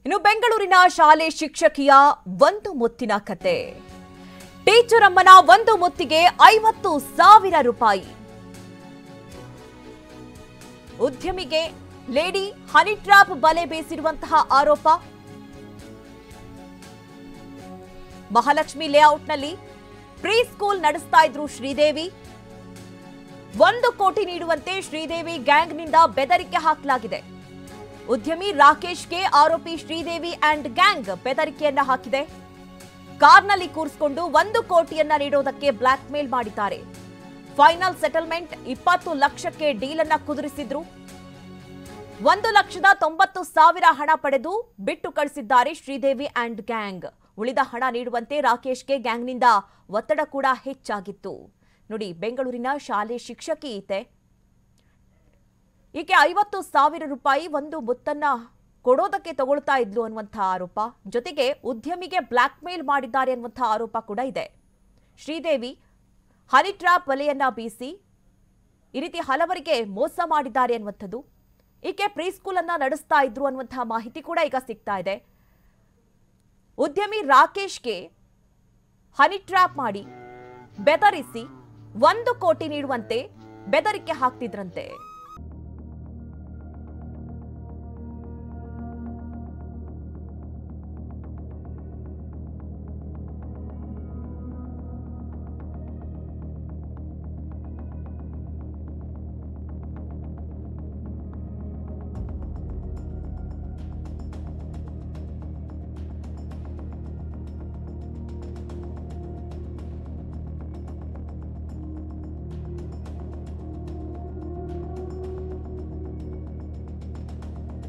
ಇನ್ನು ಬೆಂಗಳೂರಿನ ಶಾಲೆ ಶಿಕ್ಷಕಿಯ ಒಂದು ಮುತ್ತಿನ ಕತೆ. ಟೀಚರ್ ಅಮ್ಮನ ಒಂದು ಮುತ್ತಿಗೆ 50,000 ರೂಪಾಯಿ. ಉದ್ಯಮಿಗೆ ಲೇಡಿ ಹನಿ ಟ್ರ್ಯಾಪ್ ಬಲೆ ಬೀಸಿರುವಂತಹ ಆರೋಪ. ಮಹಾಲಕ್ಷ್ಮಿ ಲೇಔಟ್ನಲ್ಲಿ ಪ್ರೀ ಸ್ಕೂಲ್ ನಡೆಸ್ತಾ ಇದ್ರು ಶ್ರೀದೇವಿ. 1 ಕೋಟಿ ನೀಡುವಂತೆ ಶ್ರೀದೇವಿ ಗ್ಯಾಂಗ್ನಿಂದ ಬೆದರಿಕೆ ಹಾಕಲಾಗಿದೆ. ಉದ್ಯಮಿ ರಾಕೇಶ್ಗೆ ಆರೋಪಿ ಶ್ರೀದೇವಿ ಅಂಡ್ ಗ್ಯಾಂಗ್ ಬೆದರಿಕೆಯನ್ನ ಹಾಕಿದೆ. ಕಾರ್ನಲ್ಲಿ ಕೂರಿಸಿಕೊಂಡು 1 ಕೋಟಿಯನ್ನ ನೀಡೋದಕ್ಕೆ ಬ್ಲಾಕ್ ಮೇಲ್ ಮಾಡಿದ್ದಾರೆ. ಫೈನಲ್ ಸೆಟಲ್ಮೆಂಟ್ 20 ಲಕ್ಷಕ್ಕೆ ಡೀಲ್ ಅನ್ನ ಕುದುರಿಸಿದ್ರು. 1,90,000 ಹಣ ಪಡೆದು ಬಿಟ್ಟು ಕಳಿಸಿದ್ದಾರೆ ಶ್ರೀದೇವಿ ಅಂಡ್ ಗ್ಯಾಂಗ್. ಉಳಿದ ಹಣ ನೀಡುವಂತೆ ರಾಕೇಶ್ಗೆ ಗ್ಯಾಂಗ್ನಿಂದ ಒತ್ತಡ ಕೂಡ ಹೆಚ್ಚಾಗಿತ್ತು. ನೋಡಿ, ಬೆಂಗಳೂರಿನ ಶಾಲೆ ಶಿಕ್ಷಕಿ ಈಕೆ 50,000 ರೂಪಾಯಿ ಒಂದು ಮುತ್ತನ್ನ ಕೊಡೋದಕ್ಕೆ ತಗೊಳ್ತಾ ಇದ್ಲು ಅನ್ನುವಂಥ ಆರೋಪ. ಜೊತೆಗೆ ಉದ್ಯಮಿಗೆ ಬ್ಲಾಕ್ ಮೇಲ್ ಮಾಡಿದ್ದಾರೆ ಅನ್ನುವಂಥ ಆರೋಪ ಕೂಡ ಇದೆ. ಶ್ರೀದೇವಿ ಹನಿ ಟ್ರ್ಯಾಪ್ ಬಲೆಯನ್ನ ಬೀಸಿ ಈ ರೀತಿ ಹಲವರಿಗೆ ಮೋಸ ಮಾಡಿದ್ದಾರೆ ಅನ್ನುವಂಥದ್ದು. ಈಕೆ ಪ್ರೀ ಸ್ಕೂಲ್ ಅನ್ನ ನಡೆಸ್ತಾ ಇದ್ರು ಅನ್ನುವಂಥ ಮಾಹಿತಿ ಕೂಡ ಈಗ ಸಿಗ್ತಾ ಇದೆ. ಉದ್ಯಮಿ ರಾಕೇಶ್ಗೆ ಹನಿ ಟ್ರ್ಯಾಪ್ ಮಾಡಿ ಬೆದರಿಸಿ 1 ಕೋಟಿ ನೀಡುವಂತೆ ಬೆದರಿಕೆ ಹಾಕ್ತಿದ್ರಂತೆ.